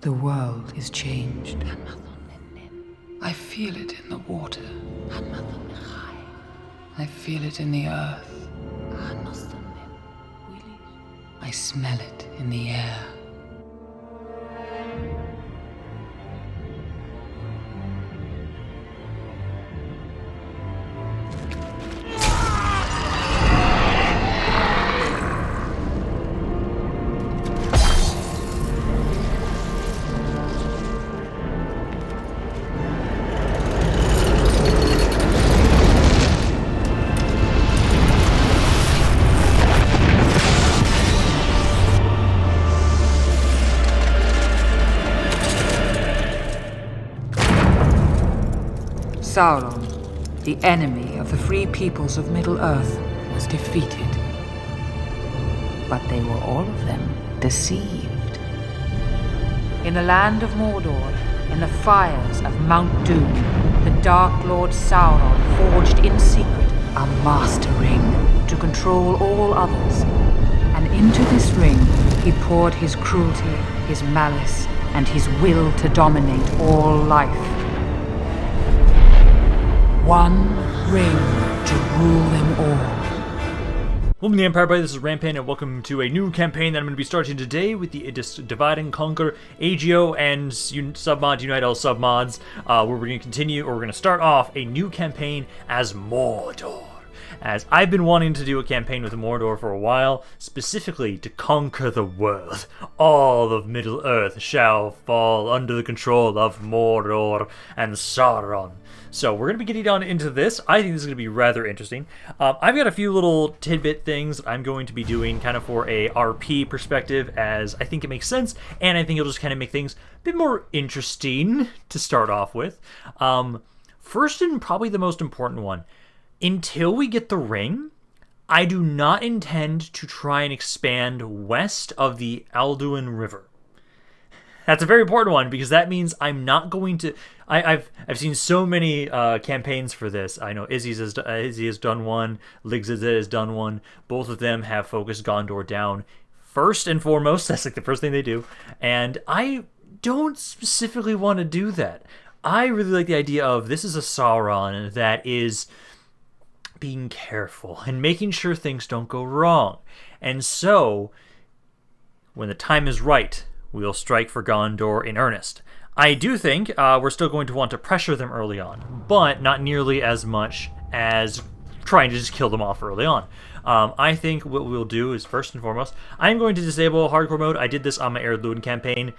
The world is changed. I feel it in the water. I feel it in the earth. I smell it in the air. Sauron, the enemy of the free peoples of Middle-earth, was defeated. But they were all of them deceived. In the land of Mordor, in the fires of Mount Doom, the Dark Lord Sauron forged in secret a master ring to control all others. And into this ring he poured his cruelty, his malice, and his will to dominate all life. One ring to rule them all. Welcome to the Empire Buddy, this is Rampaned, and welcome to a new campaign that I'm going to be starting today with the Divide and Conquer AGO and submod Unite all submods, where we're going to continue, or we're going to start off a new campaign as Mordor. As I've been wanting to do a campaign with Mordor for a while, specifically to conquer the world. All of Middle-earth shall fall under the control of Mordor and Sauron. So we're going to be getting down into this. I think this is going to be rather interesting. I've got a few little tidbit things that I'm going to be doing kind of for a RP perspective, as I think it makes sense, and I think it'll just kind of make things a bit more interesting to start off with. First, and probably the most important one, until we get the ring, I do not intend to try and expand west of the Alduin River. That's a very important one, because that means I'm not going to... I've seen so many campaigns for this. I know Izzy has done one, Ligzid has done one. Both of them have focused Gondor down first and foremost. That's like the first thing they do. And I don't specifically want to do that. I really like the idea of this is a Sauron that is being careful and making sure things don't go wrong. And so, when the time is right, we'll strike for Gondor in earnest. I do think we're still going to want to pressure them early on, but not nearly as much as trying to just kill them off early on. I think what we'll do is, first and foremost, I'm going to disable hardcore mode. I did this on my Eredluin campaign.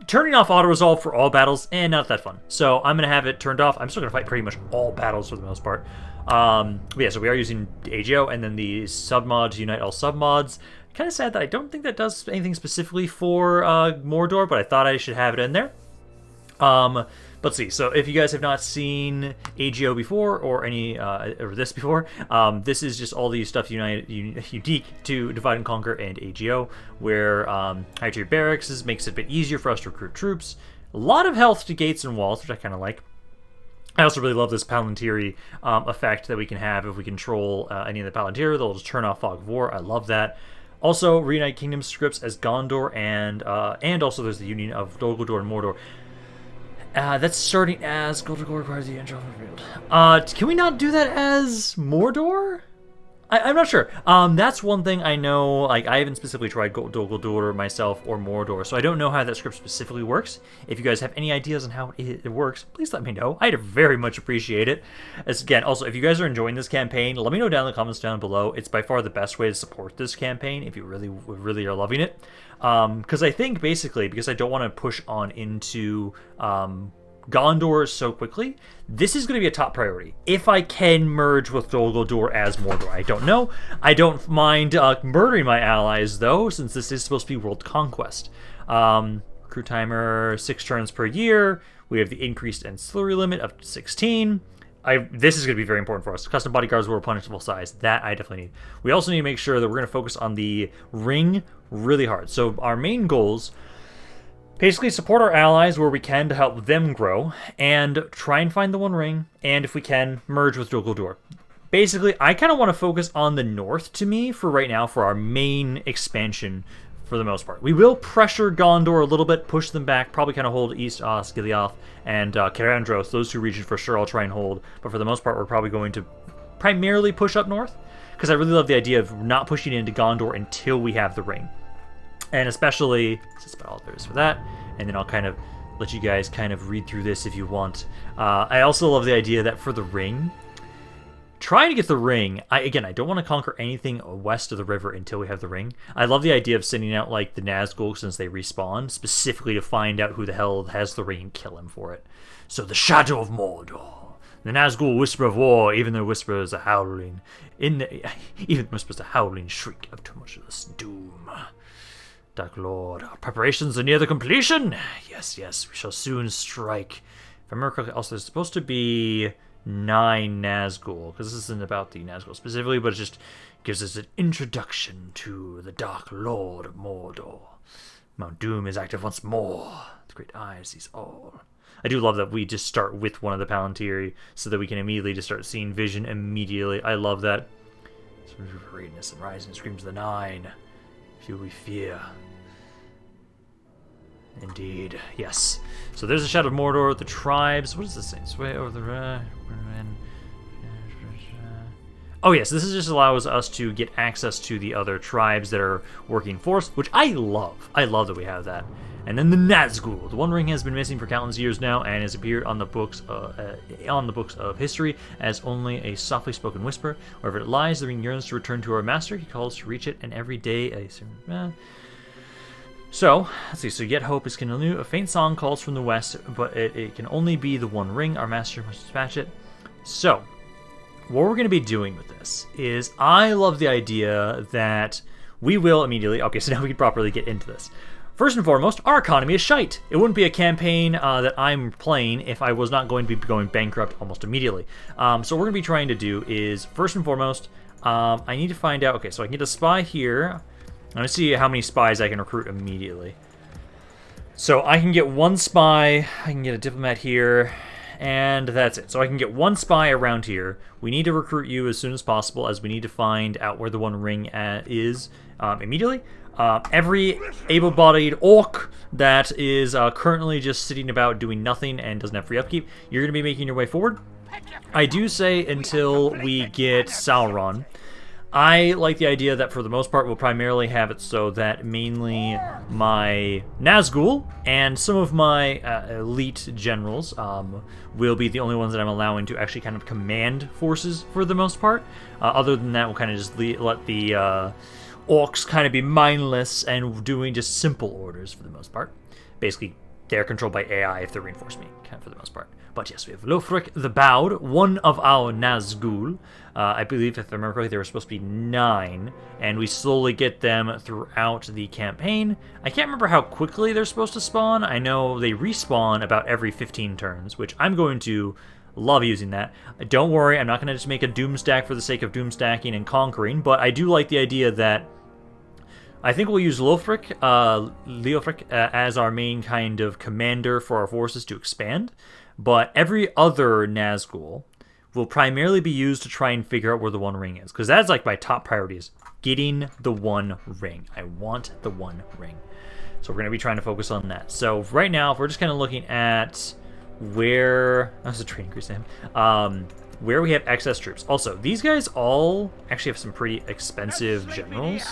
Turning off auto-resolve for all battles, not that fun. So I'm going to have it turned off. I'm still going to fight pretty much all battles for the most part. But yeah, so we are using AGO, and then the submods, Unite all submods. Kind of sad that I don't think that does anything specifically for Mordor, but I thought I should have it in there. Let's see. So if you guys have not seen AGO before, or any or this before, this is just all the stuff unique to Divide and Conquer and AGO, where high tier barracks makes it a bit easier for us to recruit troops. A lot of health to gates and walls, which I kind of like. I also really love this Palantiri effect that we can have if we control any of the Palantiri. They'll just turn off Fog of War. I love that. Also, Reunited Kingdom scripts as Gondor, and also there's the Union of Dol Guldur and Mordor. That's starting as Dol Guldur requires the angel revealed. Can we not do that as Mordor? I'm not sure. That's one thing I know. Like, I haven't specifically tried Dol Guldur myself or Mordor, so I don't know how that script specifically works. If you guys have any ideas on how it works, please let me know. I'd very much appreciate it. As again, also, if you guys are enjoying this campaign, let me know down in the comments down below. It's by far the best way to support this campaign if you really are loving it. Because I think basically, because I don't want to push on into Gondor so quickly, this is going to be a top priority. If I can merge with Dol Guldur as Mordor, I don't know. I don't mind murdering my allies, though, since this is supposed to be world conquest. Crew timer, 6 turns per year. We have the increased ancillary limit of 16. This is going to be very important for us. Custom bodyguards were a punishable size. That I definitely need. We also need to make sure that we're going to focus on the ring really hard. So our main goals... basically, support our allies where we can to help them grow, and try and find the One Ring, and if we can, merge with Dol Guldur. basically, I kind of want to focus on the north to me for right now for our main expansion for the most part. We will pressure Gondor a little bit, push them back, probably kind of hold East Osgiliath and Caradhras. Those two regions for sure I'll try and hold, but for the most part we're probably going to primarily push up north, because I really love the idea of not pushing into Gondor until we have the ring. And especially, that's about all there is for that, and then I'll kind of let you guys kind of read through this if you want. I also love the idea that for the ring, trying to get the ring, I don't want to conquer anything west of the river until we have the ring. I love the idea of sending out, like, the Nazgul since they respawn, specifically to find out who the hell has the ring and kill him for it. So the Shadow of Mordor. The Nazgul whisper of war, even their whisper is a howling. Even whispers a howling shriek of tumultuous doom. Dark Lord, our preparations are near the completion. Yes, we shall soon strike. If I remember correctly, also there's supposed to be 9 Nazgul, because this isn't about the Nazgul specifically, but it just gives us an introduction to the Dark Lord of Mordor. Mount Doom is active once more. The great eye sees all. I do love that we just start with one of the Palantir so that we can immediately just start seeing vision immediately. I love that. Radiance and rising screams of the 9. Few we fear. Indeed, yes. So there's the Shadow of Mordor, the tribes. What does this say? Sway over the... Oh yes, this just allows us to get access to the other tribes that are working for us, which I love. I love that we have that. And then the Nazgul. The One Ring has been missing for countless years now and has appeared on the books of history as only a softly spoken whisper. Wherever it lies, the ring yearns to return to our master. He calls to reach it, and every day So, let's see. So yet hope is kindled. A faint song calls from the west, but it can only be the One Ring. Our master must dispatch it. So, what we're going to be doing with this is, I love the idea that we will immediately... Okay, so now we can properly get into this. First and foremost, our economy is shite. It wouldn't be a campaign that I'm playing if I was not going to be going bankrupt almost immediately. So what we're going to be trying to do is, first and foremost, I need to find out... Okay, so I can get a spy here. I'm going to see how many spies I can recruit immediately. So I can get 1 spy, I can get a diplomat here, and that's it. So I can get 1 spy around here. We need to recruit you as soon as possible, as we need to find out where the One Ring is immediately. Every able-bodied orc that is currently just sitting about doing nothing and doesn't have free upkeep, you're going to be making your way forward. I do say until we get Sauron. I like the idea that for the most part we'll primarily have it so that mainly my Nazgul and some of my elite generals will be the only ones that I'm allowing to actually kind of command forces for the most part. Other than that, we'll kind of just let the orcs kind of be mindless and doing just simple orders for the most part. Basically, they're controlled by AI if they're reinforced me, kind of for the most part. But yes, we have Leofric the Bowed, one of our Nazgul. I believe, if I remember correctly, there were supposed to be 9, and we slowly get them throughout the campaign. I can't remember how quickly they're supposed to spawn. I know they respawn about every 15 turns, which I'm going to love using that. Don't worry, I'm not going to just make a doom stack for the sake of doom stacking and conquering, but I do like the idea that I think we'll use Leofric as our main kind of commander for our forces to expand, but every other Nazgul will primarily be used to try and figure out where the One Ring is, because that's like my top priority is getting the One Ring. I want the One Ring. So we're going to be trying to focus on that. So right now, if we're just kind of looking at where... That was a training increase to him. Where we have excess troops. Also, these guys all actually have some pretty expensive generals.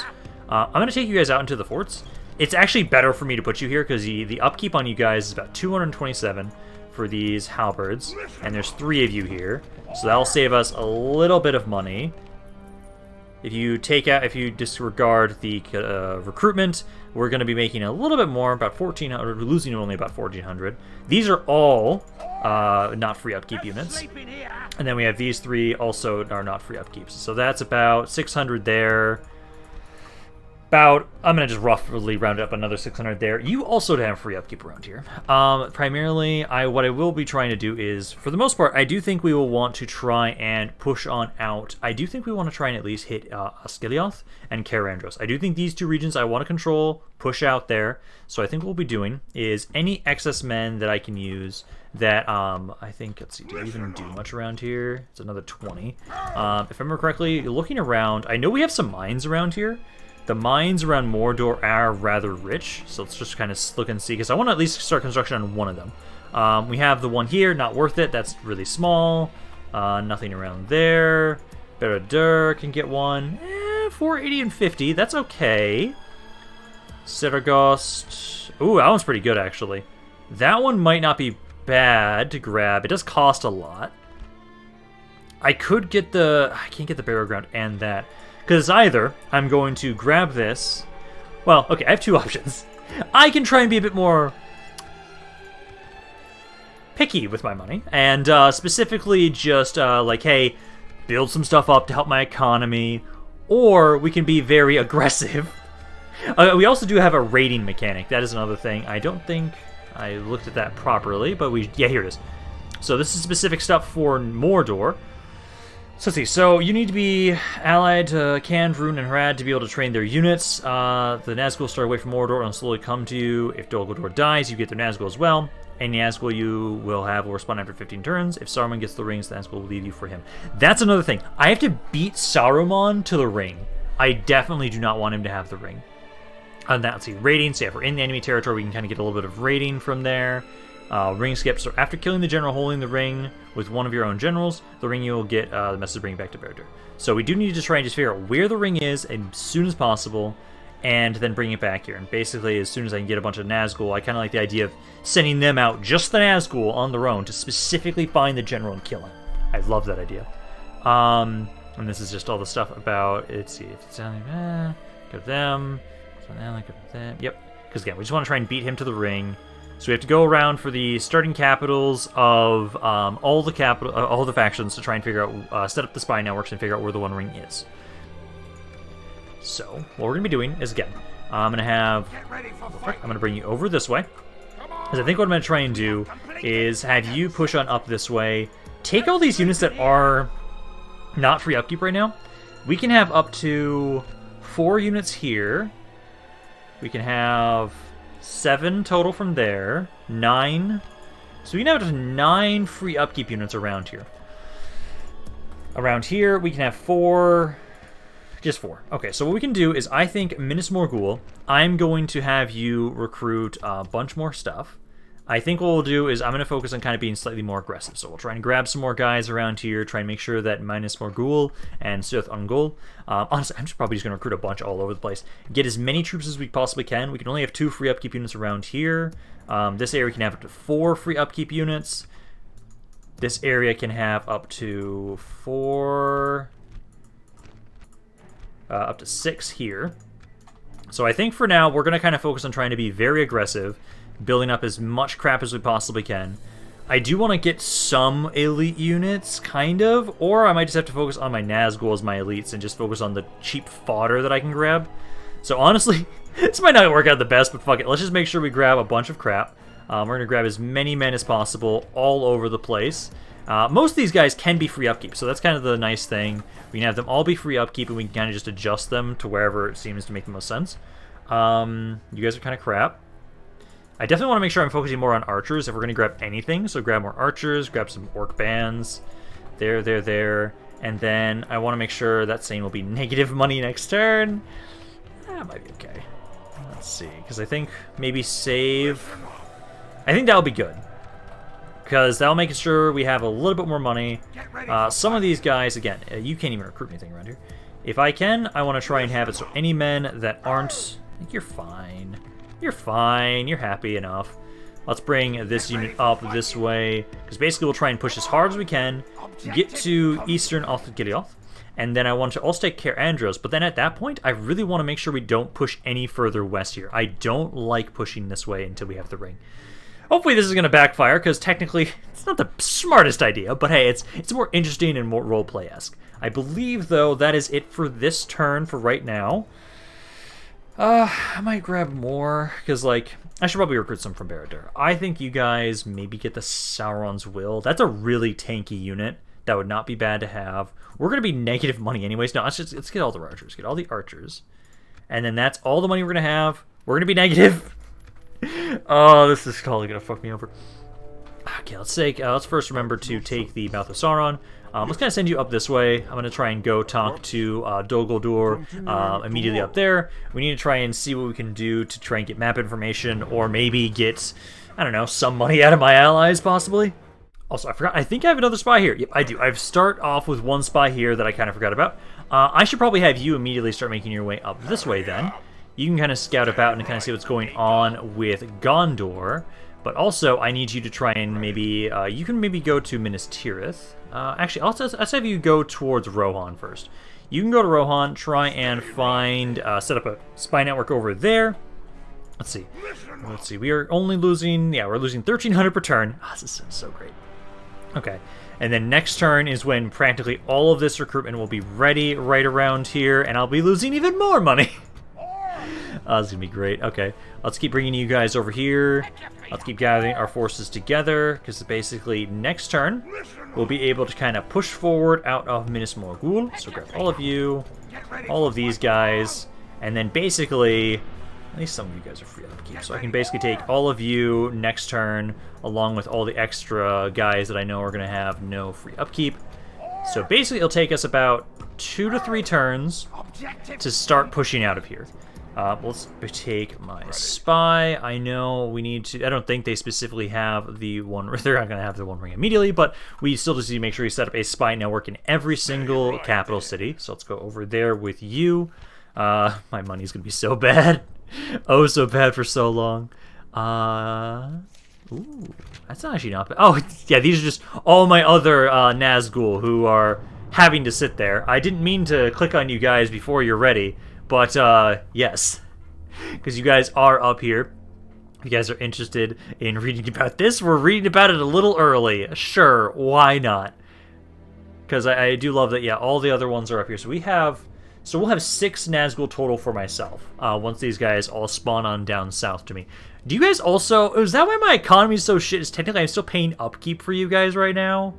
I'm going to take you guys out into the forts. It's actually better for me to put you here because the upkeep on you guys is about 227 for these halberds, and there's 3 of you here, so that'll save us a little bit of money. If you disregard the recruitment, we're going to be making a little bit more, about 1,400, losing only about 1,400. These are all not free upkeep units, and then we have these 3 also are not free upkeeps, so that's about 600 there. about, I'm going to just roughly round it up another 600 there. You also have free upkeep around here. Primarily, what I will be trying to do is, for the most part, I do think we will want to try and push on out. I do think we want to try and at least hit Osgiliath and Carandros. I do think these two regions I want to control, push out there. So I think what we'll be doing is any excess men that I can use that, I think, let's see, do I even do much around here? It's another 20. If I remember correctly, looking around, I know we have some mines around here. The mines around Mordor are rather rich, so let's just kind of look and see, because I want to at least start construction on one of them. We have the one here, not worth it, that's really small. Nothing around there. Baradur can get one. 480 and 50, that's okay. Sedergost. Ooh, that one's pretty good, actually. That one might not be bad to grab. It does cost a lot. I could get the... I can't get the Barrow Ground and that. Because either I'm going to grab this... Well, okay, I have two options. I can try and be a bit more picky with my money. And specifically just like, hey, build some stuff up to help my economy. Or we can be very aggressive. We also do have a raiding mechanic. That is another thing. I don't think I looked at that properly, but yeah, here it is. So this is specific stuff for Mordor. So let's see, so you need to be allied to Can, Vrun, and Hrad to be able to train their units. The Nazgul start away from Mordor and slowly come to you. If Dol Guldur dies, you get their Nazgul as well. Any Nazgul you will have will respond after 15 turns. If Saruman gets the rings, the Nazgul will leave you for him. That's another thing. I have to beat Saruman to the ring. I definitely do not want him to have the ring. And let's see, raiding. So if we're in the enemy territory, we can kind of get a little bit of raiding from there. Ring skip. So after killing the general holding the ring with one of your own generals, the ring you will get the message bring back to Baradur. So we do need to try and just figure out where the ring is as soon as possible, and then bring it back here. And basically, as soon as I can get a bunch of Nazgul, I kind of like the idea of sending them out, just the Nazgul, on their own to specifically find the general and kill him. I love that idea. And this is just all the stuff about. Let's see if it's down there. Go to them. Go to them. Yep. Because again, we just want to try and beat him to the ring. So we have to go around for the starting capitals of all the factions to try and figure out, set up the spy networks and figure out where the One Ring is. So what we're gonna be doing is, again, I'm gonna bring you over this way, because I think what I'm gonna try and do is have you push on up this way. Take all these units that are not free upkeep right now. We can have up to 4 units here. We can have 7 total from there. 9. So we can have up to 9 free upkeep units around here. Around here, we can have 4. Just 4. Okay, so what we can do is, I think, Minas Morgul, I'm going to have you recruit a bunch more stuff. I think what we'll do is I'm going to focus on kind of being slightly more aggressive. So we'll try and grab some more guys around here, try and make sure that Minas Morgul and Sith Ungol. Honestly, I'm probably just going to recruit a bunch all over the place. Get as many troops as we possibly can. We can only have 2 free upkeep units around here. This area can have up to 4 free upkeep units. This area can have up to 4... up to 6 here. So I think for now, we're going to kind of focus on trying to be very aggressive, building up as much crap as we possibly can. I do want to get some elite units, kind of, or I might just have to focus on my Nazgul as my elites and just focus on the cheap fodder that I can grab. So honestly, this might not work out the best, but fuck it. Let's just make sure we grab a bunch of crap. We're going to grab as many men as possible all over the place. Most of these guys can be free upkeep, so that's kind of the nice thing. We can have them all be free upkeep, and we can kind of just adjust them to wherever it seems to make the most sense. You guys are kind of crap. I definitely want to make sure I'm focusing more on archers if we're going to grab anything. So grab more archers, grab some orc bands. There. And then I want to make sure that Sane will be negative money next turn. That might be okay. Let's see, because I think maybe save... I think that'll be good, because that'll make sure we have a little bit more money. Some of these guys, again, you can't even recruit anything around here. If I can, I want to try and have it so any men that aren't... I think you're fine. You're fine. You're happy enough. Let's bring this unit up this way, because basically we'll try and push as hard as we can, get to Eastern Osgiliath, and then I want to also take Care Andros, but then at that point, I really want to make sure we don't push any further west here. I don't like pushing this way until we have the ring. Hopefully this is going to backfire, because technically it's not the smartest idea, but hey, it's more interesting and more roleplay-esque. I believe, though, that is it for this turn for right now. I might grab more, because, like, I should probably recruit some from Barad-dûr. I think you guys maybe get the Sauron's Will. That's a really tanky unit. That would not be bad to have. We're going to be negative money anyways. No, let's get all the archers. Get all the archers. And then that's all the money we're going to have. We're going to be negative. Oh, this is totally going to fuck me over. Okay, let's first remember to take the Mouth of Sauron. Let's kind of send you up this way. I'm going to try and go talk to Dol Guldur immediately up there. We need to try and see what we can do to try and get map information, or maybe get, I don't know, some money out of my allies, possibly. Also, I forgot, I think I have another spy here. Yep, I do. I start off with one spy here that I kind of forgot about. I should probably have you immediately start making your way up this way then. You can kind of scout about and kind of see what's going on with Gondor. But also, I need you to try and maybe, you can maybe go to Minas Tirith. Actually, let's have you go towards Rohan first. You can go to Rohan, try and find, set up a spy network over there. Let's see, we are only losing, yeah, we're losing 1,300 per turn. Oh, this is so great. Okay, and then next turn is when practically all of this recruitment will be ready right around here, and I'll be losing even more money. Oh, this is going to be great. Okay, let's keep bringing you guys over here. Let's keep gathering our forces together, because basically next turn, we'll be able to kind of push forward out of Minas Morgul. So grab all of you, all of these guys, and then basically, at least some of you guys are free upkeep. So I can basically take all of you next turn, along with all the extra guys that I know are going to have no free upkeep. So basically, it'll take us about 2 to 3 turns to start pushing out of here. Let's take my spy. I know we need to, I don't think they specifically have the one, they're not going to have the one ring immediately, but we still just need to make sure we set up a spy network in every single capital city. So let's go over there with you. My money's going to be so bad. Oh, so bad for so long. Ooh, that's actually not bad. Oh, yeah, these are just all my other Nazgul who are having to sit there. I didn't mean to click on you guys before you're ready. But, yes, because you guys are up here. If you guys are interested in reading about this, we're reading about it a little early. Sure, why not? Because I do love that, yeah, all the other ones are up here. So we'll have 6 Nazgul total for myself, once these guys all spawn on down south to me. Do you guys also, is that why my economy is so shit? Is technically I'm still paying upkeep for you guys right now?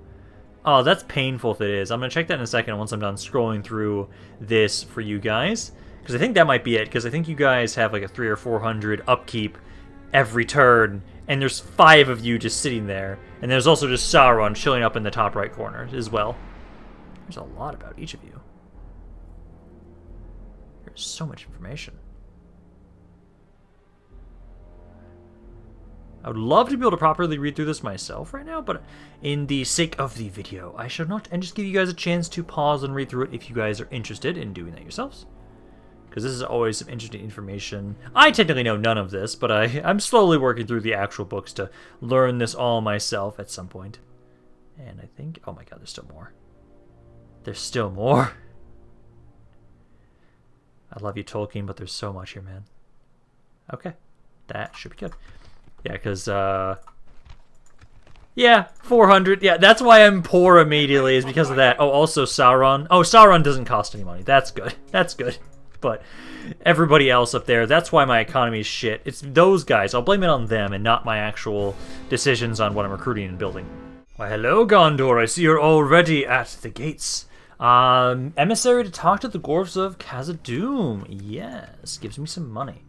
Oh, that's painful if it is. I'm going to check that in a second once I'm done scrolling through this for you guys. Because I think that might be it, because I think you guys have like a 300 or 400 upkeep every turn, and there's 5 of you just sitting there, and there's also just Sauron chilling up in the top right corner as well. There's a lot about each of you. There's so much information. I would love to be able to properly read through this myself right now, but in the sake of the video, I shall not, and just give you guys a chance to pause and read through it if you guys are interested in doing that yourselves. Because this is always some interesting information. I technically know none of this, but I'm slowly working through the actual books to learn this all myself at some point. And I think, oh my god, there's still more. There's still more. I love you, Tolkien, but there's so much here, man. Okay, that should be good. Yeah, because, yeah, 400. Yeah, that's why I'm poor immediately, is because of that. Oh, also Sauron. Oh, Sauron doesn't cost any money. That's good. That's good. But everybody else up there, that's why my economy is shit. It's those guys. I'll blame it on them and not my actual decisions on what I'm recruiting and building. Why, hello, Gondor. I see you're already at the gates. Emissary to talk to the dwarves of Khazad-dûm. Yes, gives me some money.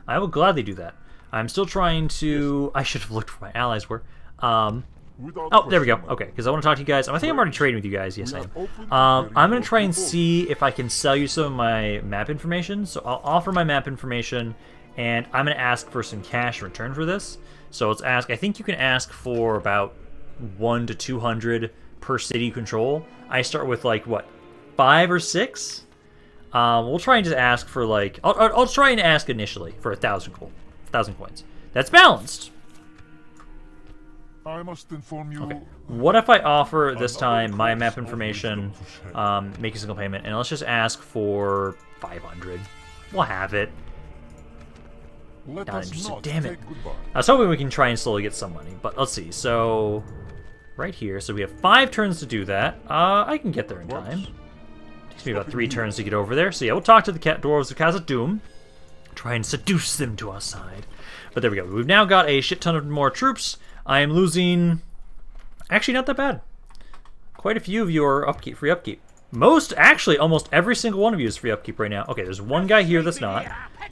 I will gladly do that. I'm still trying to... I should have looked where my allies were. Oh, there we go. Okay, because I want to talk to you guys. I think I'm already trading with you guys. Yes, I am. I'm going to try and see if I can sell you some of my map information. So I'll offer my map information, and I'm going to ask for some cash in return for this. So let's ask... I think you can ask for about 1 to 200 per city control. I start with, like, what, 5 or 6? We'll try and just ask for, like... I'll try and ask initially for 1,000 coins. That's balanced. I must inform you. Okay. What if I offer this time my map information, make a single payment, and let's just ask for 500. We'll have it. Not interested. Damn it. I was hoping we can try and slowly get some money, but let's see. So, right here. So we have 5 turns to do that. I can get there in time. Takes me about 3 turns to get over there. So yeah, we'll talk to the dwarves of Khazad-dûm. Try and seduce them to our side. But there we go. We've now got a shit ton of more troops. I am losing... Actually, not that bad. Quite a few of you are upkeep, free upkeep. Actually, almost every single one of you is free upkeep right now. Okay, there's one guy here that's not.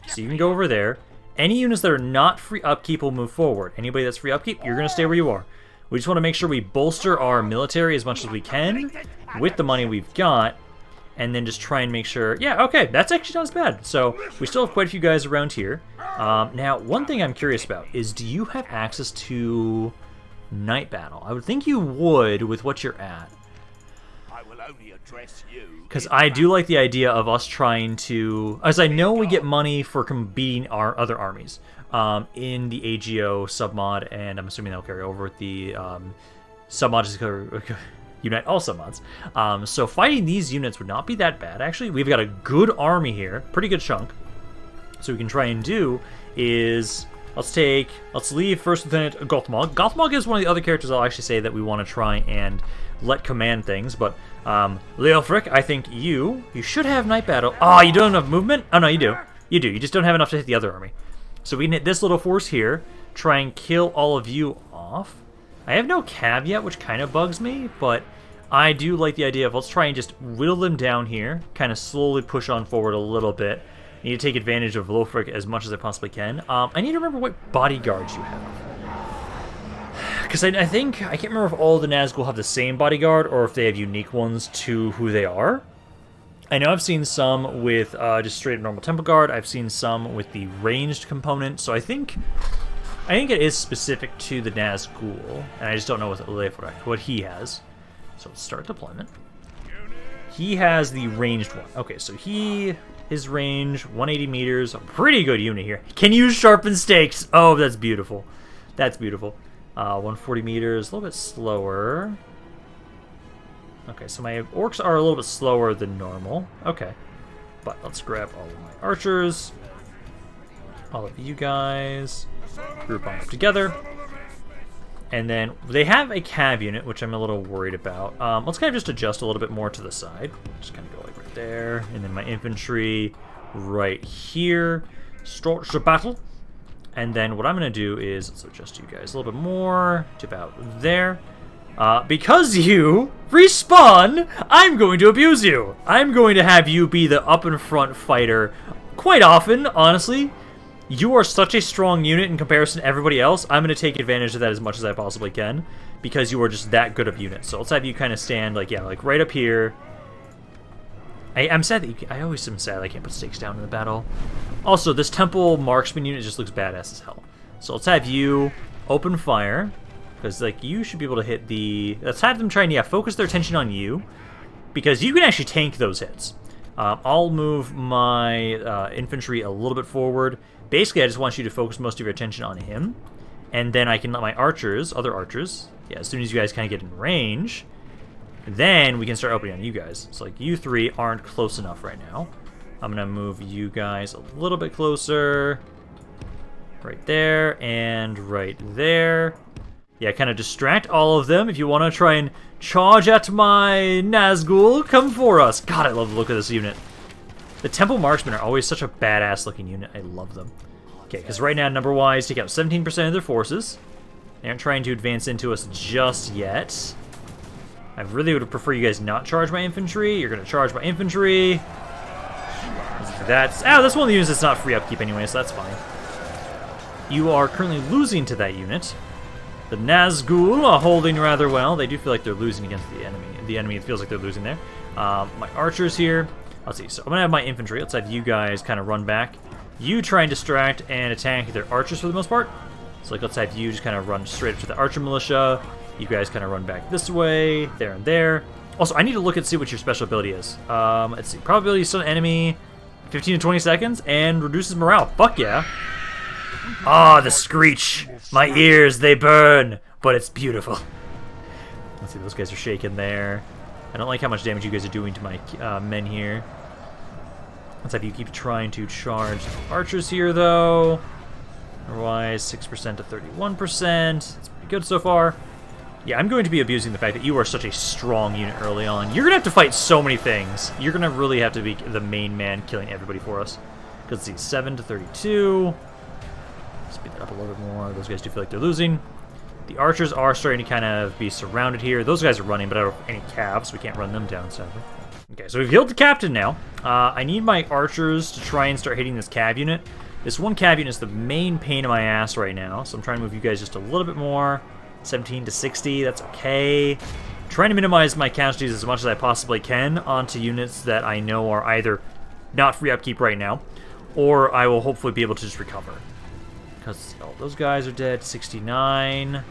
So you can go over there. Any units that are not free upkeep will move forward. Anybody that's free upkeep, you're going to stay where you are. We just want to make sure we bolster our military as much as we can with the money we've got. And then just try and make sure... Yeah, okay, that's actually not as bad. So we still have quite a few guys around here. Now, one thing I'm curious about is, do you have access to Night Battle? I would think you would with what you're at. Because I do like the idea of us trying to... As I know we get money for beating our other armies in the AGO submod, and I'm assuming that'll carry over with the submod is unite all submods. So fighting these units would not be that bad, actually. We've got a good army here, pretty good chunk. So we can try and do is... Let's leave First Lieutenant Gothmog. Gothmog is one of the other characters I'll actually say that we want to try and let command things, but Leofric, I think you should have Night Battle. Oh, you don't have movement? Oh, no, you do. You do. You just don't have enough to hit the other army. So we can hit this little force here, try and kill all of you off. I have no cav yet, which kind of bugs me, but I do like the idea of let's try and just whittle them down here, kind of slowly push on forward a little bit. I need to take advantage of Leofric as much as I possibly can. I need to remember what bodyguards you have. Because I think, I can't remember if all the Nazgul have the same bodyguard or if they have unique ones to who they are. I know I've seen some with just straight up normal Temple Guard. I've seen some with the ranged component. So I think it is specific to the Nazgul. And I just don't know what he has. So let's start deployment. He has the ranged one. Okay, so his range, 180 meters. A pretty good unit here. Can use sharpened stakes. Oh, that's beautiful. That's beautiful. 140 meters, a little bit slower. Okay, so my orcs are a little bit slower than normal. Okay. But let's grab all of my archers. All of you guys. Group on up together. And then they have a cav unit, which I'm a little worried about. Let's kind of just adjust a little bit more to the side. Just kind of go like right there. And then my infantry right here. Start the battle. And then what I'm going to do is, let's adjust you guys a little bit more to about there. Because you respawn, I'm going to abuse you. I'm going to have you be the up in front fighter quite often, honestly. You are such a strong unit in comparison to everybody else. I'm going to take advantage of that as much as I possibly can because you are just that good of a unit. So let's have you kind of stand like right up here. I'm sad that I always am sad I can't put stakes down in the battle. Also, this Temple Marksman unit just looks badass as hell. So let's have you open fire. Because, like, you should be able to hit the... Let's have them try and, focus their attention on you. Because you can actually tank those hits. I'll move my infantry a little bit forward. Basically, I just want you to focus most of your attention on him. And then I can let my archers, other archers... as soon as you guys kind of get in range... Then we can start opening on you guys. So, like, you three aren't close enough right now. I'm going to move you guys a little bit closer. Right there and right there. Yeah, kind of distract all of them. If you want to try and charge at my Nazgul, come for us. God, I love the look of this unit. The Temple Marksmen are always such a badass looking unit. I love them. Okay, because right now, number-wise, take out 17% of their forces. They aren't trying to advance into us just yet. I really would prefer you guys not charge my infantry. You're going to charge my infantry. That's one of the units that's not free upkeep anyway, so that's fine. You are currently losing to that unit. The Nazgul are holding rather well. They do feel like they're losing against the enemy. The enemy feels like they're losing there. My archers here. Let's see. So I'm going to have my infantry. Let's have you guys kind of run back. You try and distract and attack their archers for the most part. So like, let's have you just kind of run straight up to the archer militia. You guys kind of run back this way, there and there. Also, I need to look and see what your special ability is. Let's see. Probability to stun enemy 15 to 20 seconds and reduces morale. Fuck yeah. Ah, the screech. My ears, they burn, but it's beautiful. Let's see, those guys are shaking there. I don't like how much damage you guys are doing to my men here. Let's have you keep trying to charge archers here, though. Otherwise, 6% to 31%. It's pretty good so far. Yeah, I'm going to be abusing the fact that you are such a strong unit early on. You're going to have to fight so many things. You're going to really have to be the main man killing everybody for us. Let's see, 7 to 32. Speed that up a little bit more. Those guys do feel like they're losing. The archers are starting to kind of be surrounded here. Those guys are running, but I don't have any calves, so we can't run them down, sadly. Okay, so we've healed the captain now. I need my archers to try and start hitting this cav unit. This one cav unit is the main pain in my ass right now, so I'm trying to move you guys just a little bit more. 17 to 60, that's okay. Trying to minimize my casualties as much as I possibly can onto units that I know are either not free upkeep right now, or I will hopefully be able to just recover. Because those guys are dead. 69.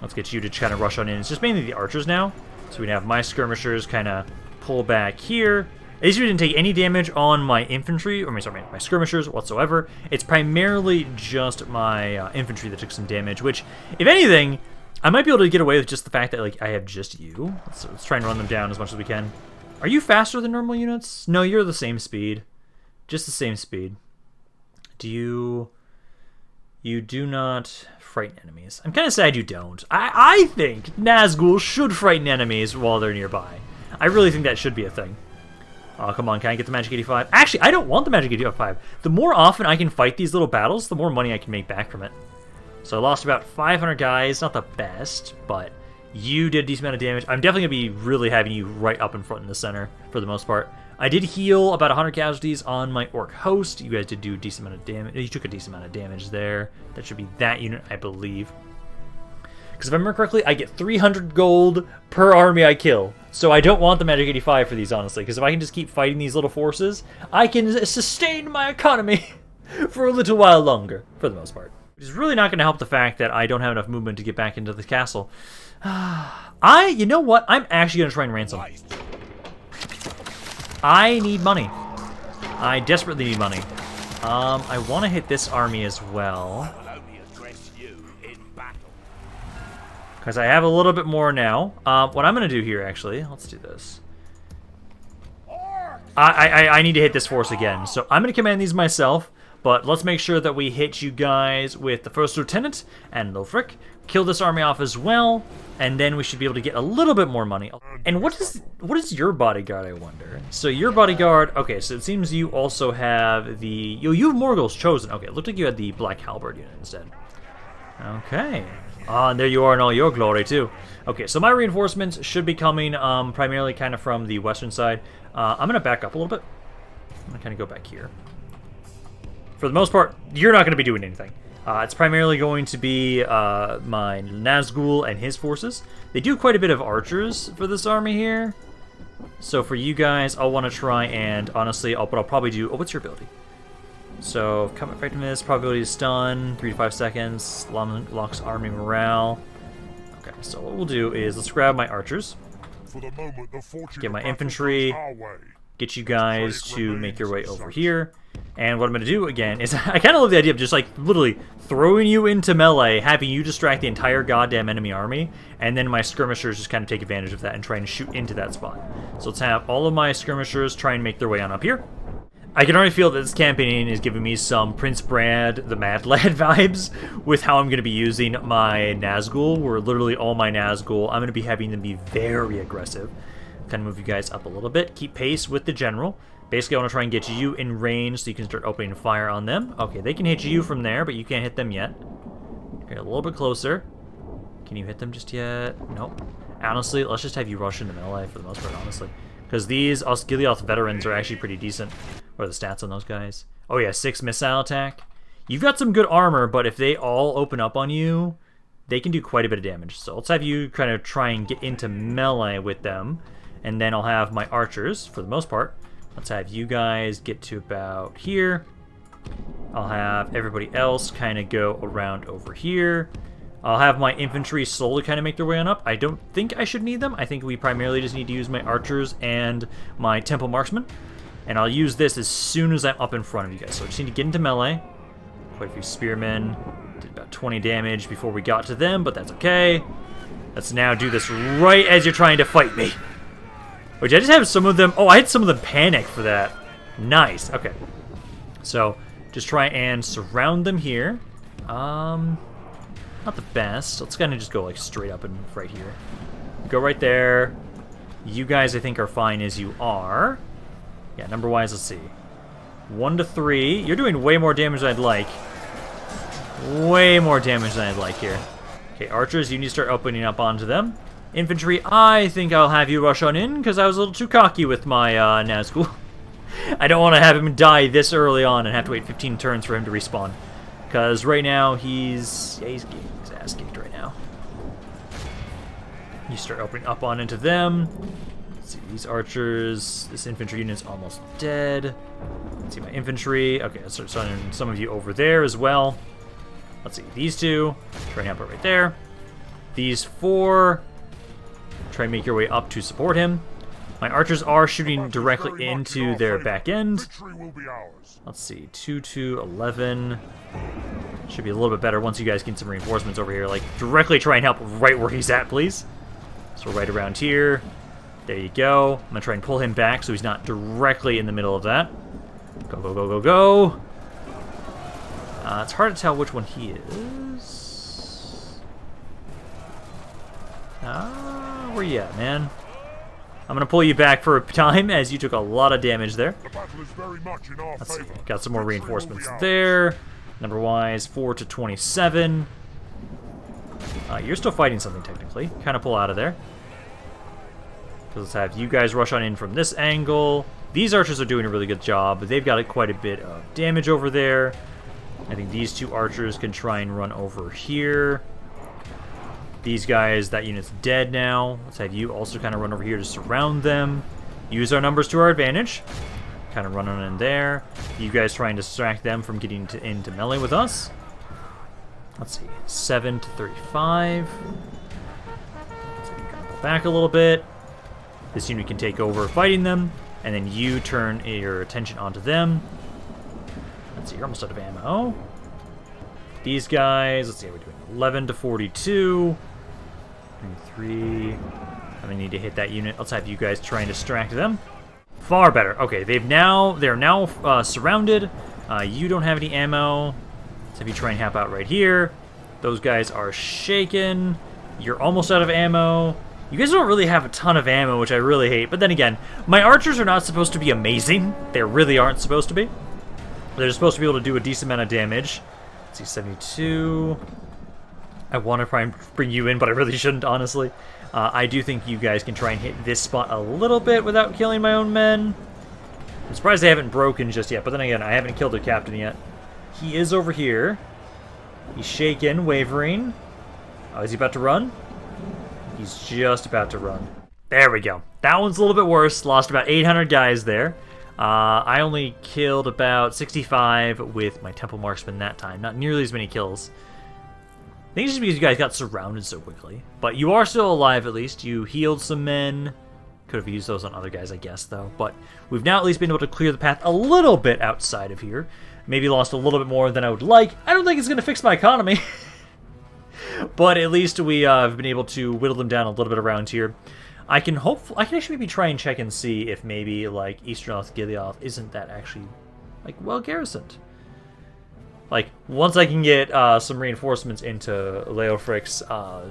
Let's get you to kind of rush on in. It's just mainly the archers now. So we have my skirmishers kind of pull back here. At least we didn't take any damage on my infantry, or my skirmishers whatsoever. It's primarily just my infantry that took some damage, which, if anything, I might be able to get away with just the fact that like I have just you. Let's try and run them down as much as we can. Are you faster than normal units? No, you're the same speed. Just the same speed. You do not frighten enemies. I'm kind of sad you don't. I think Nazgul should frighten enemies while they're nearby. I really think that should be a thing. Oh, come on, can I get the Magic 85? Actually, I don't want the Magic 85. The more often I can fight these little battles, the more money I can make back from it. So I lost about 500 guys. Not the best, but you did a decent amount of damage. I'm definitely going to be really having you right up in front in the center for the most part. I did heal about 100 casualties on my orc host. You guys did do a decent amount of damage. You took a decent amount of damage there. That should be that unit, I believe. Because if I remember correctly, I get 300 gold per army I kill. So I don't want the Magic 85 for these, honestly. Because if I can just keep fighting these little forces, I can sustain my economy for a little while longer, for the most part. Which is really not going to help the fact that I don't have enough movement to get back into the castle. You know what? I'm actually going to try and ransom. I need money. I desperately need money. I want to hit this army as well. Because I have a little bit more now. What I'm going to do here, actually, let's do this. I need to hit this force again. So I'm going to command these myself. But let's make sure that we hit you guys with the First Lieutenant and Leofric. Kill this army off as well. And then we should be able to get a little bit more money. And what is your bodyguard, I wonder? So your bodyguard, okay, so it seems you also have the... You have Morgul's Chosen. Okay, it looked like you had the Black Halberd unit instead. Okay. And there you are in all your glory, too. Okay, so my reinforcements should be coming primarily kind of from the western side. I'm going to back up a little bit. I'm going to kind of go back here. For the most part, you're not going to be doing anything. It's primarily going to be my Nazgul and his forces. They do quite a bit of archers for this army here. So for you guys, I'll want to try and, honestly, what I'll probably do... Oh, what's your ability? So, combat effectiveness, probability to stun, 3 to 5 seconds, locks army morale. Okay, so what we'll do is, let's grab my archers. Get my infantry. Get you guys to make your way over here. And what I'm going to do, again, is I kind of love the idea of just, like, literally throwing you into melee, having you distract the entire goddamn enemy army, and then my skirmishers just kind of take advantage of that and try and shoot into that spot. So let's have all of my skirmishers try and make their way on up here. I can already feel that this campaign is giving me some Prince Brad, the Mad Lad vibes with how I'm going to be using my Nazgul, where literally all my Nazgul, I'm going to be having them be very aggressive. Kind of move you guys up a little bit. Keep pace with the general. Basically, I want to try and get you in range so you can start opening fire on them. Okay, they can hit you from there, but you can't hit them yet. Okay, a little bit closer. Can you hit them just yet? Nope. Honestly, let's just have you rush into melee for the most part, honestly. Because these Osgiliath veterans are actually pretty decent. What are the stats on those guys? Oh yeah, 6 missile attack. You've got some good armor, but if they all open up on you, they can do quite a bit of damage. So let's have you kind of try and get into melee with them. And then I'll have my archers, for the most part. Let's have you guys get to about here. I'll have everybody else kind of go around over here. I'll have my infantry slowly kind of make their way on up. I don't think I should need them. I think we primarily just need to use my archers and my temple marksmen. And I'll use this as soon as I'm up in front of you guys. So I just need to get into melee. Quite a few spearmen. Did about 20 damage before we got to them, but that's okay. Let's now do this right as you're trying to fight me. Which I just have some of them... Oh, I had some of them panic for that. Nice. Okay. So, just try and surround them here. Not the best. Let's kind of just go like straight up and right here. Go right there. You guys, I think, are fine as you are. Yeah, number-wise, let's see. 1 to 3. You're doing way more damage than I'd like. Way more damage than I'd like here. Okay, archers, you need to start opening up onto them. Infantry, I think I'll have you rush on in, because I was a little too cocky with my Nazgul. I don't want to have him die this early on and have to wait 15 turns for him to respawn. Because right now, he's getting his ass kicked right now. You start opening up on into them. Let's see, these archers, this infantry unit's almost dead. Let's see my infantry. Okay, let's start sending some of you over there as well. Let's see, these two, try and help it right there. These 4, try and make your way up to support him. My archers are shooting directly into their back end. Let's see, 2 to 11. Should be a little bit better once you guys get some reinforcements over here. Like, directly try and help right where he's at, please. So right around here. There you go. I'm going to try and pull him back so he's not directly in the middle of that. Go, go, go, go, go. It's hard to tell which one he is. Where you at, man? I'm going to pull you back for a time as you took a lot of damage there. Let's see. Got some more reinforcements there. Number-wise, 4 to 27. You're still fighting something, technically. Kind of pull out of there. So let's have you guys rush on in from this angle. These archers are doing a really good job, but they've got quite a bit of damage over there. I think these 2 archers can try and run over here. These guys, that unit's dead now. Let's have you also kind of run over here to surround them. Use our numbers to our advantage. Kind of run on in there. You guys try and distract them from getting into melee with us. Let's see, 7 to 35. So you kind of pull back a little bit. This unit can take over fighting them, and then you turn your attention onto them. Let's see, you're almost out of ammo. These guys, let's see how we're doing. 11 to 42. 3. I'm gonna need to hit that unit. Let's have you guys try and distract them. Far better. Okay, they're now surrounded. You don't have any ammo. Let's have you try and help out right here. Those guys are shaken. You're almost out of ammo. You guys don't really have a ton of ammo, which I really hate. But then again, my archers are not supposed to be amazing. They really aren't supposed to be. They're supposed to be able to do a decent amount of damage. Let's see, 72. I want to try and bring you in, but I really shouldn't, honestly. I do think you guys can try and hit this spot a little bit without killing my own men. I'm surprised they haven't broken just yet, but then again, I haven't killed the captain yet. He is over here. He's shaken, wavering. Oh, is he about to run? He's just about to run. There we go. That one's a little bit worse. Lost about 800 guys there. I only killed about 65 with my Temple Marksman that time. Not nearly as many kills. I think it's just because you guys got surrounded so quickly. But you are still alive, at least. You healed some men. Could have used those on other guys, I guess, though. But we've now at least been able to clear the path a little bit outside of here. Maybe lost a little bit more than I would like. I don't think it's going to fix my economy. But at least we have been able to whittle them down a little bit around here. I can actually maybe try and check and see if maybe, like, Eastern Osgiliath isn't that actually, like, well garrisoned. Like, once I can get some reinforcements into Leofric's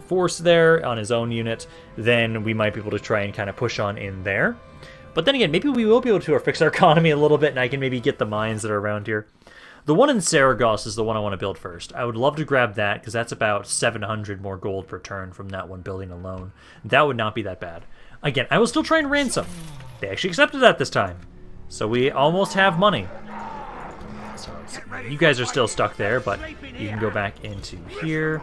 force there on his own unit, then we might be able to try and kind of push on in there. But then again, maybe we will be able to fix our economy a little bit, and I can maybe get the mines that are around here. The one in Saragosse is the one I want to build first. I would love to grab that, because that's about 700 more gold per turn from that one building alone. That would not be that bad. Again, I will still try and ransom. They actually accepted that this time. So we almost have money. So you guys are still stuck there, but you can go back into here.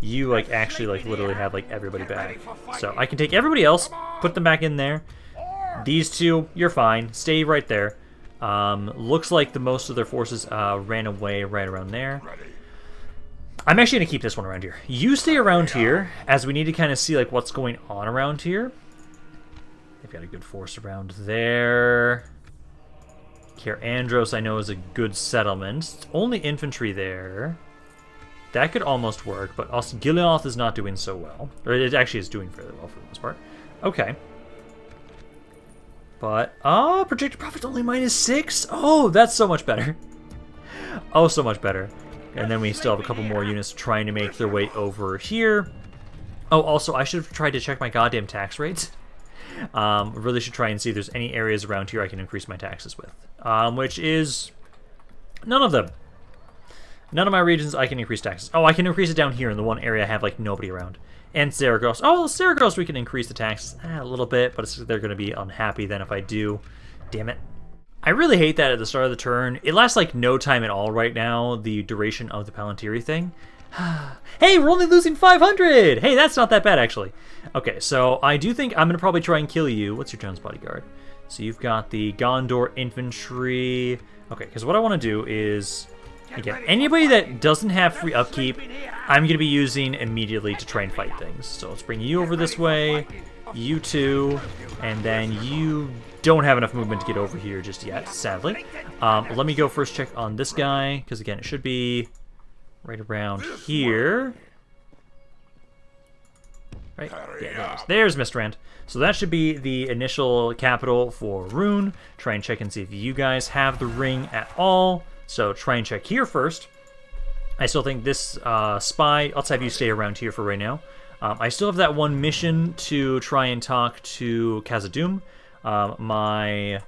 You, like, actually, like, literally have, like, everybody back. So I can take everybody else, put them back in there. These two, you're fine. Stay right there. Looks like the most of their forces ran away right around there. I'm actually going to keep this one around here. You stay around here, as we need to kind of see, like, what's going on around here. They've got a good force around there. Caer Andros, I know, is a good settlement. It's only infantry there. That could almost work, but Osgiliath is not doing so well. Or it actually is doing fairly well for the most part. Okay. But, projected profit's only -6? Oh, that's so much better. Oh, so much better. And then we still have a couple more units trying to make their way over here. Oh, also, I should have tried to check my goddamn tax rates. Really should try and see if there's any areas around here I can increase my taxes with. which is none of them. None of my regions I can increase taxes. Oh, I can increase it down here in the one area I have like nobody around. And Saragosse. Oh, Saragosse we can increase the taxes a little bit, but they're going to be unhappy then if I do. Damn it. I really hate that at the start of the turn. It lasts like no time at all right now, the duration of the Palantiri thing. Hey, we're only losing 500! Hey, that's not that bad actually. Okay, so I do think I'm going to probably try and kill you. What's your Jones bodyguard? So you've got the Gondor infantry. Okay, because what I want to do is... Again, anybody that doesn't have free upkeep, I'm going to be using immediately to try and fight things. So let's bring you over this way, you two, and then you don't have enough movement to get over here just yet, sadly. Let me go first check on this guy, because again, it should be right around here. Right? Yeah, there's Mistrand. So that should be the initial capital for Rune. Try and check and see if you guys have the ring at all. So try and check here first. I still think this spy, let's have you stay around here for right now. I still have that one mission to try and talk to Khazad-dûm. My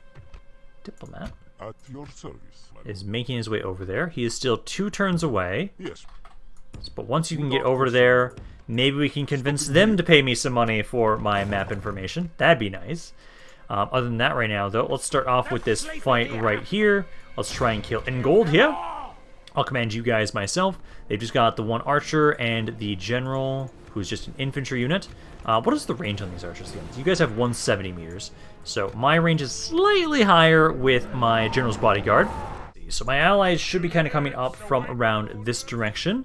diplomat At your service, is making his way over there. He is still 2 turns away. yes. But once you can get over there, maybe we can convince them to pay me some money for my map information. That'd be nice. Other than that right now, though, let's start off with this fight right here. Let's try and kill Ingold here. I'll command you guys myself. They've just got the 1 archer and the general, who's just an infantry unit. What is the range on these archers again? You guys have 170 meters. So my range is slightly higher with my general's bodyguard. So my allies should be kind of coming up from around this direction.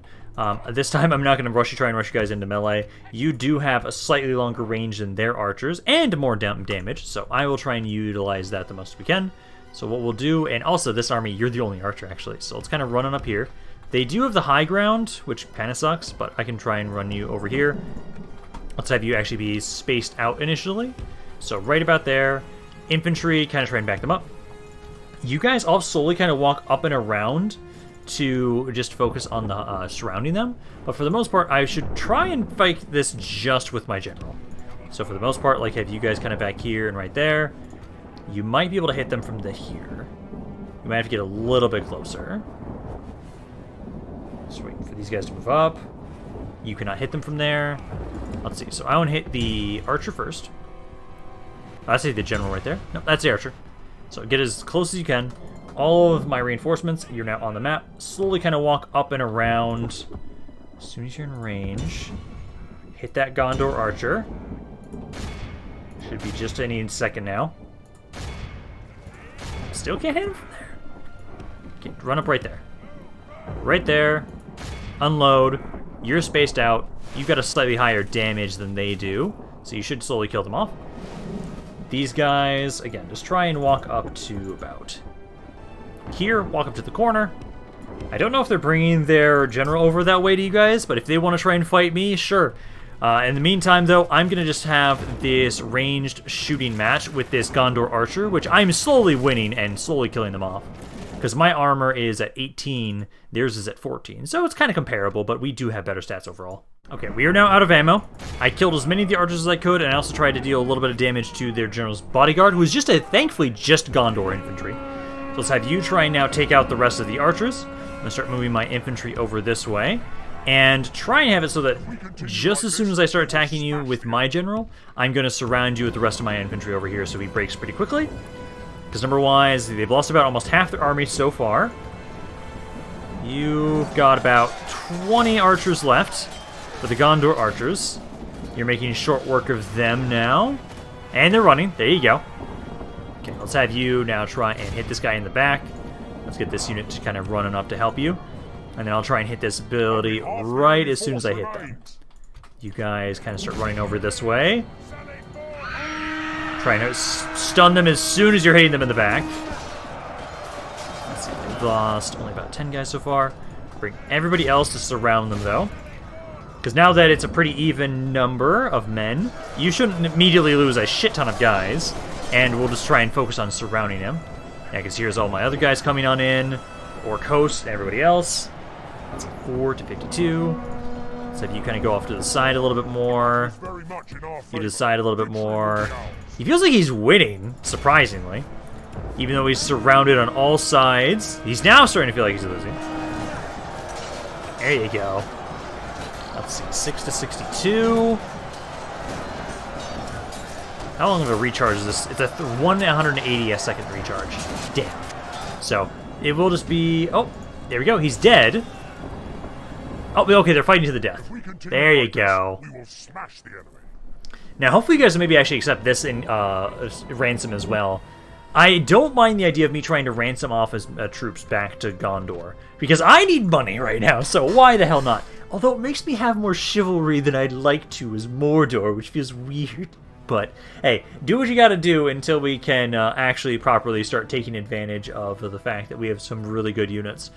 This time I'm not going to try and rush you guys into melee. You do have a slightly longer range than their archers and more damage, so I will try and utilize that the most we can. So what we'll do, and also this army, you're the only archer actually, so let's kind of run on up here. They do have the high ground, which kind of sucks, but I can try and run you over here. Let's have you actually be spaced out initially. So right about there, infantry, kind of try and back them up. You guys all slowly kind of walk up and around to just focus on the surrounding them, but for the most part I should try and fight this just with my general. So for the most part, like have you guys kind of back here and right there. You might be able to hit them from the here. You might have to get a little bit closer. Just waiting for these guys to move up. You cannot hit them from there. Let's see, so I want to hit the archer first. I say the general right there. No, that's the archer. So get as close as you can. All of my reinforcements, you're now on the map. Slowly kind of walk up and around. As soon as you're in range, hit that Gondor archer. Should be just any second now. Still can't hit him from there. Okay, run up right there. Right there. Unload. You're spaced out. You've got a slightly higher damage than they do, so you should slowly kill them off. These guys, again, just try and walk up to about here. Walk up to the corner. I don't know if they're bringing their general over that way to you guys, but if they want to try and fight me, sure. In the meantime, though, I'm going to just have this ranged shooting match with this Gondor archer, which I'm slowly winning and slowly killing them off. Because my armor is at 18, theirs is at 14. So it's kind of comparable, but we do have better stats overall. Okay, we are now out of ammo. I killed as many of the archers as I could, and I also tried to deal a little bit of damage to their general's bodyguard, who is just thankfully just Gondor infantry. So let's have you try and now take out the rest of the archers. I'm going to start moving my infantry over this way. And try and have it so that just as soon as I start attacking you with my general, I'm going to surround you with the rest of my infantry over here so he breaks pretty quickly. Because number-wise, they've lost about almost half their army so far. You've got about 20 archers left for the Gondor archers. You're making short work of them now. And they're running. There you go. Okay, let's have you now try and hit this guy in the back. Let's get this unit just kind of running up to help you. And then I'll try and hit this ability right as soon as I hit them. You guys kind of start running over this way. Trying to stun them as soon as you're hitting them in the back. Let's see, we've lost only about 10 guys so far. Bring everybody else to surround them, though. Because now that it's a pretty even number of men, you shouldn't immediately lose a shit ton of guys. And we'll just try and focus on surrounding him. Yeah, because here's all my other guys coming on in. Orc host, everybody else. That's 4 to 52. So if you kind of go off to the side a little bit more. You decide a little bit more. He feels like he's winning, surprisingly. Even though he's surrounded on all sides. He's now starting to feel like he's losing. There you go. Let's see, 6 to 62. How long of a recharge is this? It's a 180 a second recharge. Damn. So, it will just be... Oh, there we go. He's dead. Oh, okay, they're fighting to the death. There you go. We will smash the enemy. Now, hopefully you guys will maybe actually accept this in ransom as well. I don't mind the idea of me trying to ransom off his troops back to Gondor, because I need money right now, so why the hell not? Although it makes me have more chivalry than I'd like to as Mordor, which feels weird. But, hey, do what you gotta do until we can actually properly start taking advantage of the fact that we have some really good units.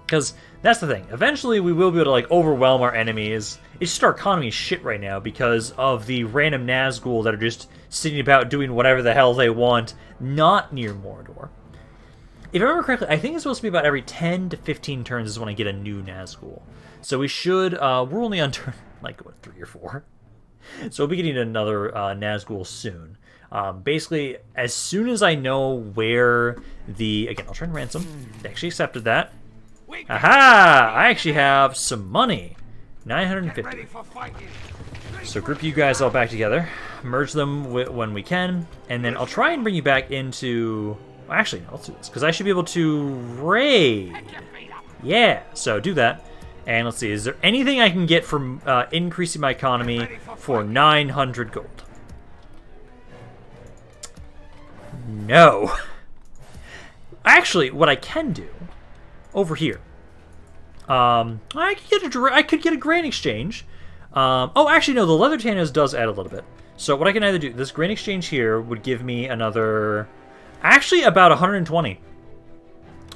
Because that's the thing. Eventually, we will be able to, like, overwhelm our enemies. It's just our economy is shit right now because of the random Nazgul that are just sitting about doing whatever the hell they want, not near Mordor. If I remember correctly, I think it's supposed to be about every 10 to 15 turns is when I get a new Nazgul. So we should, we're only on turn, like, what, 3 or 4? So we'll be getting another Nazgul soon. Basically, as soon as I know where the... Again, I'll try and ransom. They actually accepted that. Aha! I actually have some money. 950. So group you guys all back together. Merge them when we can. And then I'll try and bring you back into... Well, actually, no, let's do this. Because I should be able to raid. Yeah, so do that. And let's see, is there anything I can get from increasing my economy for 900 gold? No. Actually, what I can do over here, I could get a grain exchange. Oh, actually, no, the leather tanners does add a little bit. So what I can either do, this grain exchange here would give me another, actually about 120.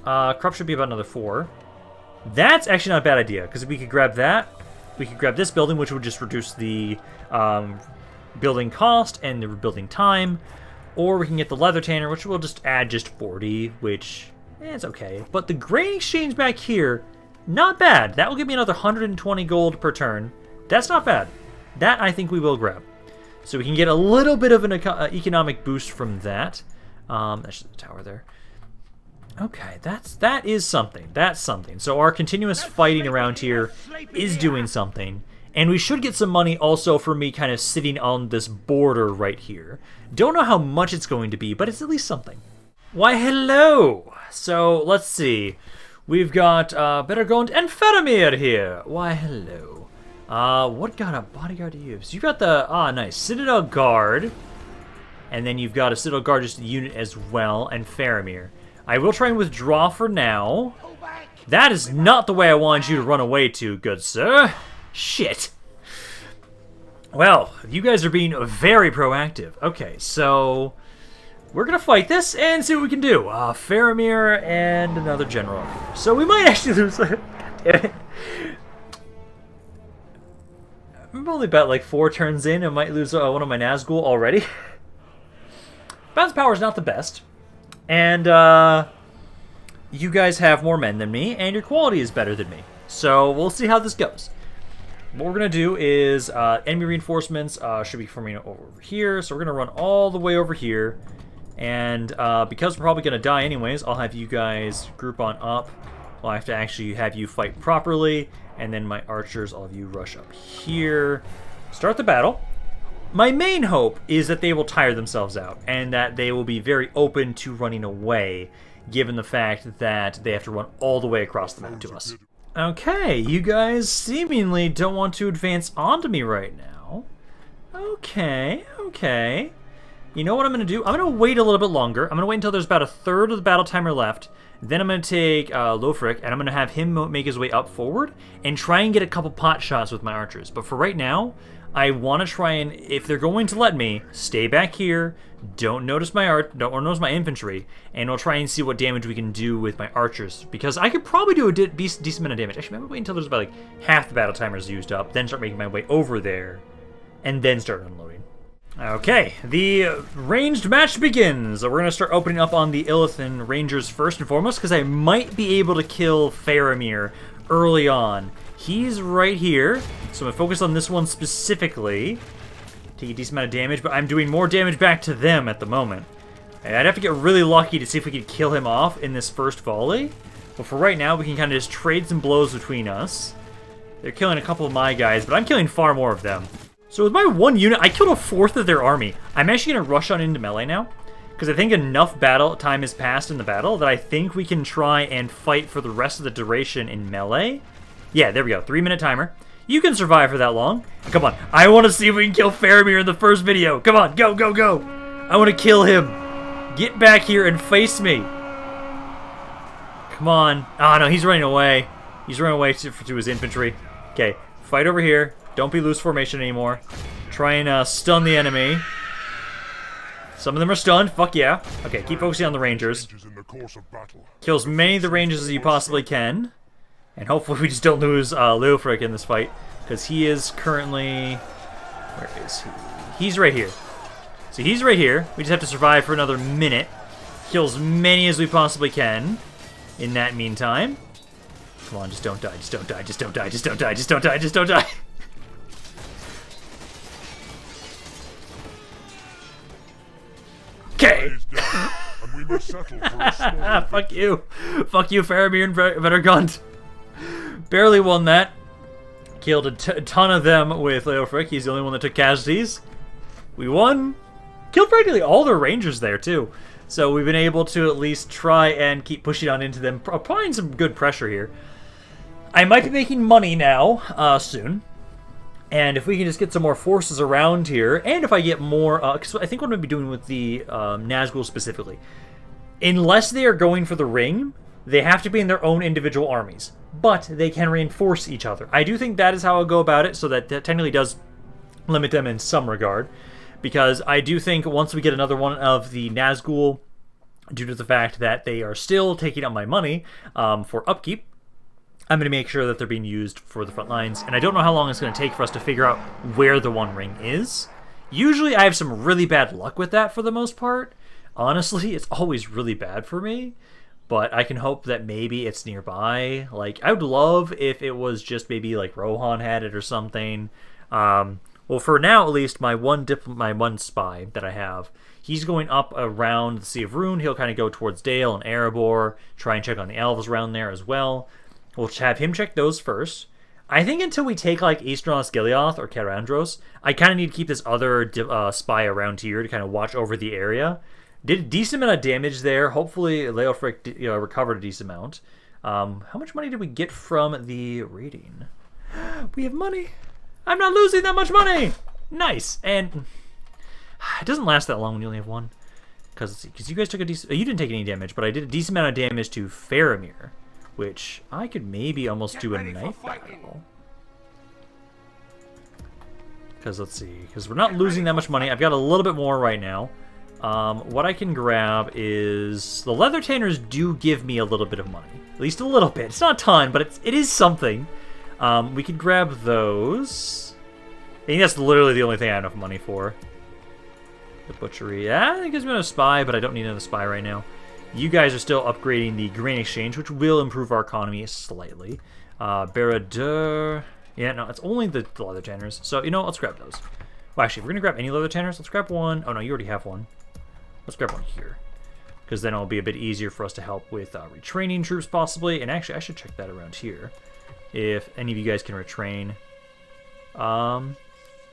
Crop should be about another 4. That's actually not a bad idea, because if we could grab that, we could grab this building, which would just reduce the building cost and the building time, or we can get the leather tanner, which will just add just 40, which, it's okay. But the grain exchange back here, not bad. That will give me another 120 gold per turn. That's not bad. That I think we will grab. So we can get a little bit of an economic boost from that. That's just the tower there. Okay, that is something. That's something. So our continuous fighting around here is doing something. And we should get some money also for me kind of sitting on this border right here. Don't know how much it's going to be, but it's at least something. Why, hello! So, let's see. We've got Bergond and Faramir here. Why, hello. What kind of bodyguard do you use? You've got the, nice, Citadel Guard. And then you've got a Citadel Guard just unit as well, and Faramir. I will try and withdraw for now. That is not the way I wanted you to run away to, good sir. Shit. Well, you guys are being very proactive. Okay, so we're going to fight this and see what we can do. Faramir and another general. So we might actually lose... God damn it. I'm only about like 4 turns in. I might lose one of my Nazgul already. Bounce power is not the best. And you guys have more men than me, and your quality is better than me. So we'll see how this goes. What we're going to do is enemy reinforcements should be forming over here. So we're going to run all the way over here. And because we're probably going to die anyways, I'll have you guys group on up. I'll have to actually have you fight properly. And then my archers, I'll have you rush up here. Start the battle. My main hope is that they will tire themselves out and that they will be very open to running away, given the fact that they have to run all the way across the map to us. Okay, you guys seemingly don't want to advance onto me right now. Okay. You know what I'm going to do? I'm going to wait a little bit longer. I'm going to wait until there's about a third of the battle timer left. Then I'm going to take Leofric, and I'm going to have him make his way up forward and try and get a couple pot shots with my archers. But for right now, I want to try and, if they're going to let me, stay back here. Don't notice my notice my infantry, and we'll try and see what damage we can do with my archers. Because I could probably do a decent amount of damage. Actually, maybe wait until there's about like half the battle timers used up, then start making my way over there, and then start unloading. Okay, the ranged match begins. We're going to start opening up on the Unrelenting Rangers first and foremost, because I might be able to kill Faramir early on. He's right here, so I'm going to focus on this one specifically. Take a decent amount of damage, but I'm doing more damage back to them at the moment. I'd have to get really lucky to see if we could kill him off in this first volley. But for right now, we can kind of just trade some blows between us. They're killing a couple of my guys, but I'm killing far more of them. So with my one unit, I killed a fourth of their army. I'm actually going to rush on into melee now, because I think enough battle time has passed in the battle that I think we can try and fight for the rest of the duration in melee. Yeah, there we go. 3-minute timer. You can survive for that long. Come on. I want to see if we can kill Faramir in the first video. Come on. Go, go, go. I want to kill him. Get back here and face me. Come on. Oh, no. He's running away. He's running away to his infantry. Okay. Fight over here. Don't be loose formation anymore. Try and stun the enemy. Some of them are stunned. Fuck yeah. Okay. Keep focusing on the Rangers. Kill as many of the Rangers as you possibly can. And hopefully we just don't lose Leofric in this fight, because he is currently... Where is he? He's right here. So he's right here. We just have to survive for another minute. Kill as many as we possibly can in that meantime. Come on, just don't die, just don't die, just don't die, just don't die, just don't die, just don't die. Okay. Fuck you. Fuck you, Faramir and Vettergund. Barely won that. Killed a ton of them with Leofric. He's the only one that took casualties. We won. Killed practically all their rangers there, too. So we've been able to at least try and keep pushing on into them, applying some good pressure here. I might be making money now, soon. And if we can just get some more forces around here, and if I get more... because I think what I'm going to be doing with the Nazgul specifically, unless they are going for the ring, they have to be in their own individual armies. But they can reinforce each other. I do think that is how I'll go about it, so that technically does limit them in some regard. Because I do think once we get another one of the Nazgul, due to the fact that they are still taking up my money for upkeep, I'm going to make sure that they're being used for the front lines. And I don't know how long it's going to take for us to figure out where the One Ring is. Usually I have some really bad luck with that for the most part. Honestly, it's always really bad for me. But I can hope that maybe it's nearby. Like, I would love if it was just maybe like Rohan had it or something. Well, for now at least, my one spy that I have, he's going up around the Sea of Rune. He'll kind of go towards Dale and Erebor, try and check on the elves around there as well. We'll have him check those first. I think until we take like Eastern Osgiliath or Carandros, I kind of need to keep this other spy around here to kind of watch over the area. Did a decent amount of damage there. Hopefully Leofric recovered a decent amount. How much money did we get from the raiding? We have money. I'm not losing that much money. Nice. And it doesn't last that long when you only have one. Because you guys took a decent... You didn't take any damage, but I did a decent amount of damage to Faramir, which I could maybe almost do a night battle. Because let's see. Because we're not losing that much money. I've got a little bit more right now. What I can grab is... The leather tanners do give me a little bit of money. At least a little bit. It's not a ton, but it is something. We could grab those. I think that's literally the only thing I have enough money for. The butchery. Yeah, it gives me another spy, but I don't need another spy right now. You guys are still upgrading the grain exchange, which will improve our economy slightly. Baradur. Yeah, no, it's only the leather tanners. So, you know, let's grab those. Well, actually, if we're going to grab any leather tanners, let's grab one. Oh, no, you already have one. Let's grab one here. Because then it'll be a bit easier for us to help with retraining troops, possibly. And actually, I should check that around here. If any of you guys can retrain.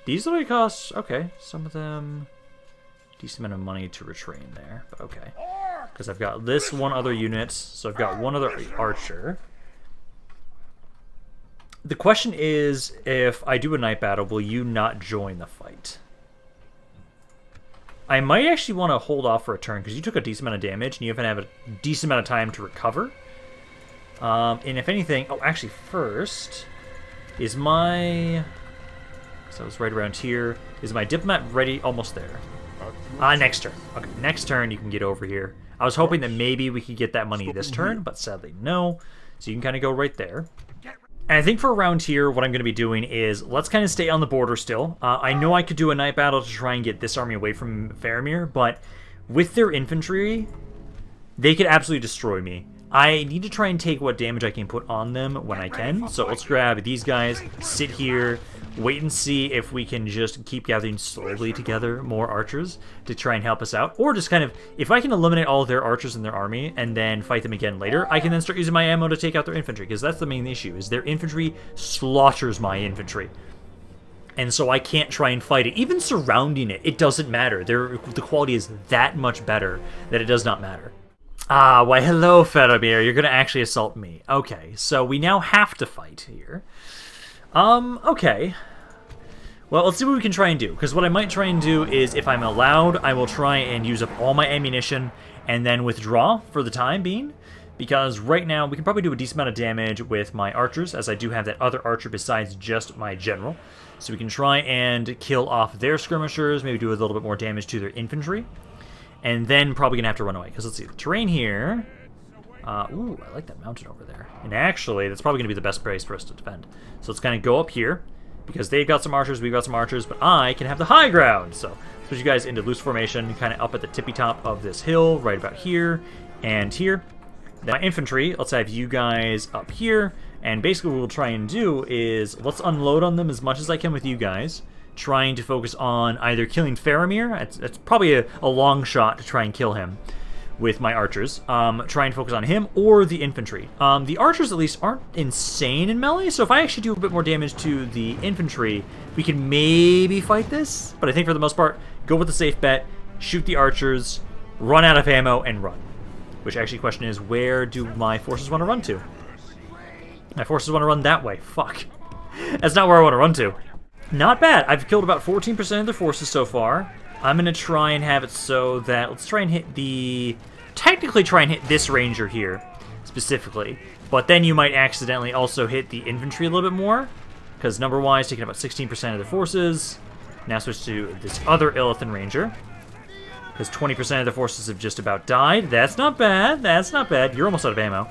These literally cost... Okay, some of them... Decent amount of money to retrain there. But okay. Because I've got this one other unit. So I've got one other archer. The question is, if I do a night battle, will you not join the fight? I might actually want to hold off for a turn, because you took a decent amount of damage, and you haven't had a decent amount of time to recover. And if anything... Oh, actually, first... Is my... So it's right around here. Is my diplomat ready? Almost there. Next turn. Okay, next turn you can get over here. I was hoping that maybe we could get that money this turn, but sadly no. So you can kind of go right there. And I think for around here, what I'm going to be doing is, let's kind of stay on the border still. I know I could do a night battle to try and get this army away from Faramir, but with their infantry, they could absolutely destroy me. I need to try and take what damage I can put on them when I can. So let's grab these guys, sit here. wait and see if we can just keep gathering slowly together more archers to try and help us out. Or just kind of, if I can eliminate all of their archers in their army and then fight them again later, I can then start using my ammo to take out their infantry, because that's the main issue, is their infantry slaughters my infantry. And so I can't try and fight it. Even surrounding it, it doesn't matter. The quality is that much better that it does not matter. Ah, why hello, Faramir. You're going to actually assault me. Okay, so we now have to fight here. Okay. Well, let's see what we can try and do. Because what I might try and do is, if I'm allowed, I will try and use up all my ammunition and then withdraw for the time being. Because right now, we can probably do a decent amount of damage with my archers, as I do have that other archer besides just my general. So we can try and kill off their skirmishers, maybe do a little bit more damage to their infantry. And then probably going to have to run away. Because let's see, the terrain here... ooh, I like that mountain over there. And actually, that's probably going to be the best place for us to defend. So let's kind of go up here. Because they've got some archers, we've got some archers, but I can have the high ground. So let's put you guys into loose formation, kind of up at the tippy top of this hill, right about here and here. Then my infantry, let's have you guys up here. And basically what we'll try and do is, let's unload on them as much as I can with you guys. Trying to focus on either killing Faramir. It's probably a long shot to try and kill him with my archers. Try and focus on him or the infantry. The archers at least aren't insane in melee, so if I actually do a bit more damage to the infantry, we can maybe fight this. But I think for the most part, go with the safe bet, shoot the archers, run out of ammo, and run. Which actually the question is, where do my forces want to run to? My forces want to run that way. Fuck. That's not where I want to run to. Not bad. I've killed about 14% of their forces so far. I'm going to try and have it so that... Let's try and hit the... Technically try and hit this ranger here, specifically. But then you might accidentally also hit the infantry a little bit more. Because number-wise, taking about 16% of their forces. Now switch to this other Unrelenting Ranger. Because 20% of the forces have just about died. That's not bad. That's not bad. You're almost out of ammo.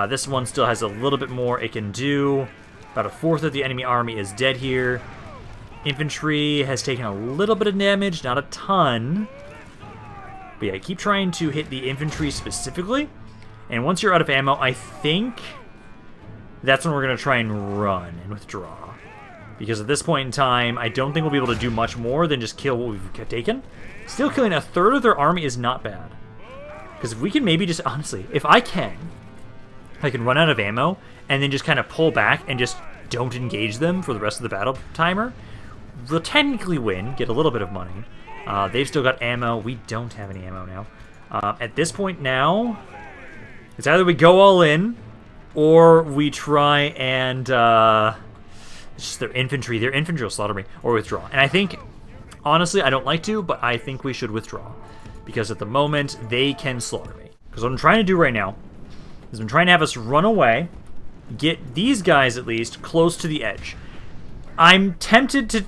This one still has a little bit more it can do. About a fourth of the enemy army is dead here. Infantry has taken a little bit of damage, not a ton. But yeah, keep trying to hit the infantry specifically. And once you're out of ammo, I think that's when we're going to try and run and withdraw. Because at this point in time, I don't think we'll be able to do much more than just kill what we've taken. Still killing a third of their army is not bad. Because if we can maybe just, honestly, if I can run out of ammo and then just kind of pull back and just don't engage them for the rest of the battle timer, we'll technically win, get a little bit of money. They've still got ammo. We don't have any ammo now. At this point now, it's either we go all in or we try and... it's just their infantry. Their infantry will slaughter me or withdraw. And I think, honestly, I don't like to, but I think we should withdraw. Because at the moment, they can slaughter me. Because what I'm trying to do right now is I'm trying to have us run away, get these guys at least close to the edge. I'm tempted to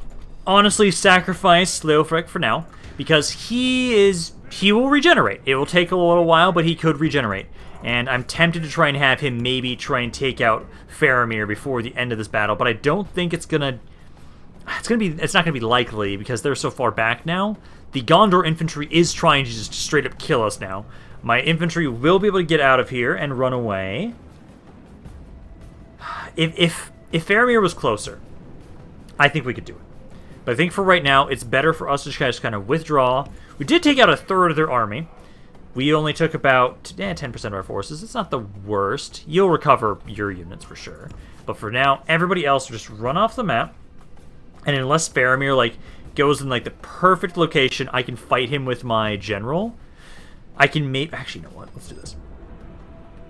honestly sacrifice Leofric for now, because he will regenerate. It will take a little while, but he could regenerate. And I'm tempted to try and have him maybe try and take out Faramir before the end of this battle, but I don't think it's not gonna be likely because they're so far back now. The Gondor infantry is trying to just straight up kill us now. My infantry will be able to get out of here and run away. If Faramir was closer, I think we could do it. But I think for right now, it's better for us to just kind of withdraw. We did take out a third of their army. We only took about 10% of our forces. It's not the worst. You'll recover your units for sure. But for now, everybody else will just run off the map. And unless Faramir goes in the perfect location, I can fight him with my general. I can actually, you know what? Let's do this.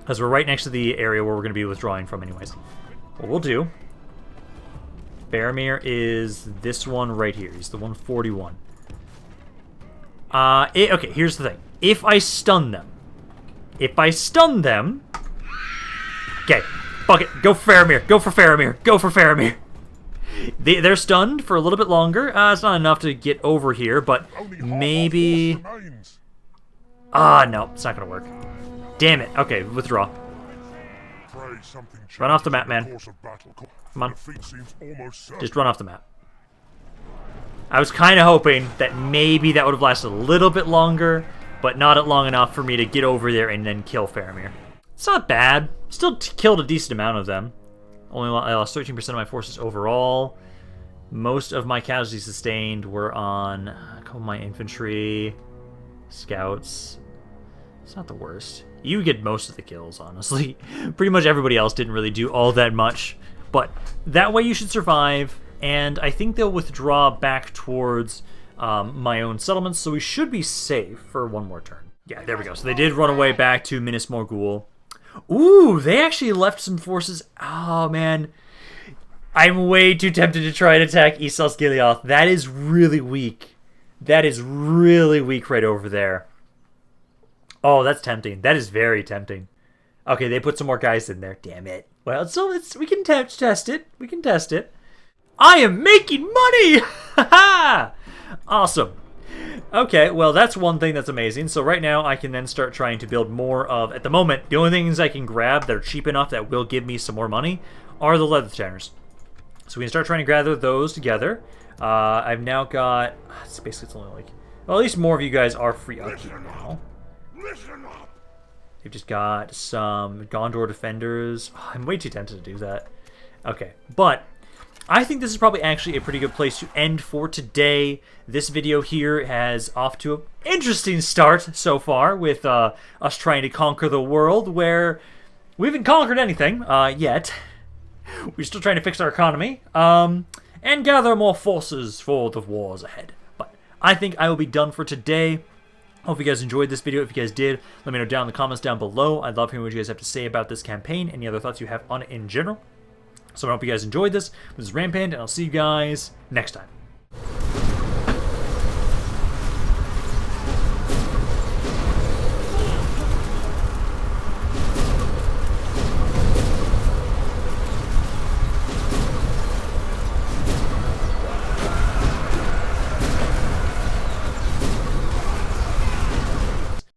Because we're right next to the area where we're going to be withdrawing from anyways. What we'll do... Faramir is this one right here. He's the 141. Okay, here's the thing. If I stun them... Okay, fuck it. Go Faramir. Go for Faramir. Go for Faramir. They're stunned for a little bit longer. It's not enough to get over here, but maybe... no, it's not going to work. Damn it. Okay, withdraw. Run off the map, man. Come on. Just run off the map. I was kind of hoping that maybe that would have lasted a little bit longer, but not long enough for me to get over there and then kill Faramir. It's not bad. Still killed a decent amount of them. I lost 13% of my forces overall. Most of my casualties sustained were on a couple of my infantry, scouts. It's not the worst. You get most of the kills, honestly. Pretty much everybody else didn't really do all that much. But that way you should survive, and I think they'll withdraw back towards my own settlements, so we should be safe for one more turn. Yeah, there we go. So they did run away back to Minas Morgul. Ooh, they actually left some forces. Oh, man. I'm way too tempted to try and attack Essos Gileath. That is really weak. That is really weak right over there. Oh, that's tempting. That is very tempting. Okay, they put some more guys in there. Damn it. Well, so we can test it. We can test it. I am making money! Ha-ha! Awesome. Okay, well, that's one thing that's amazing. So right now, I can then start trying to build more of... At the moment, the only things I can grab that are cheap enough that will give me some more money are the leather tanners. So we can start trying to gather those together. I've now got... It's basically it's only like... Well, at least more of you guys are free upkeep now. They've just got some Gondor defenders. Oh, I'm way too tempted to do that. Okay, but... I think this is probably actually a pretty good place to end for today. This video here has off to an interesting start so far with us trying to conquer the world, where we haven't conquered anything yet. We're still trying to fix our economy and gather more forces for the wars ahead. But I think I will be done for today. Hope you guys enjoyed this video. If you guys did, let me know down in the comments down below. I'd love hearing what you guys have to say about this campaign, any other thoughts you have on it in general. So I hope you guys enjoyed this. This is Rampaned, and I'll see you guys next time.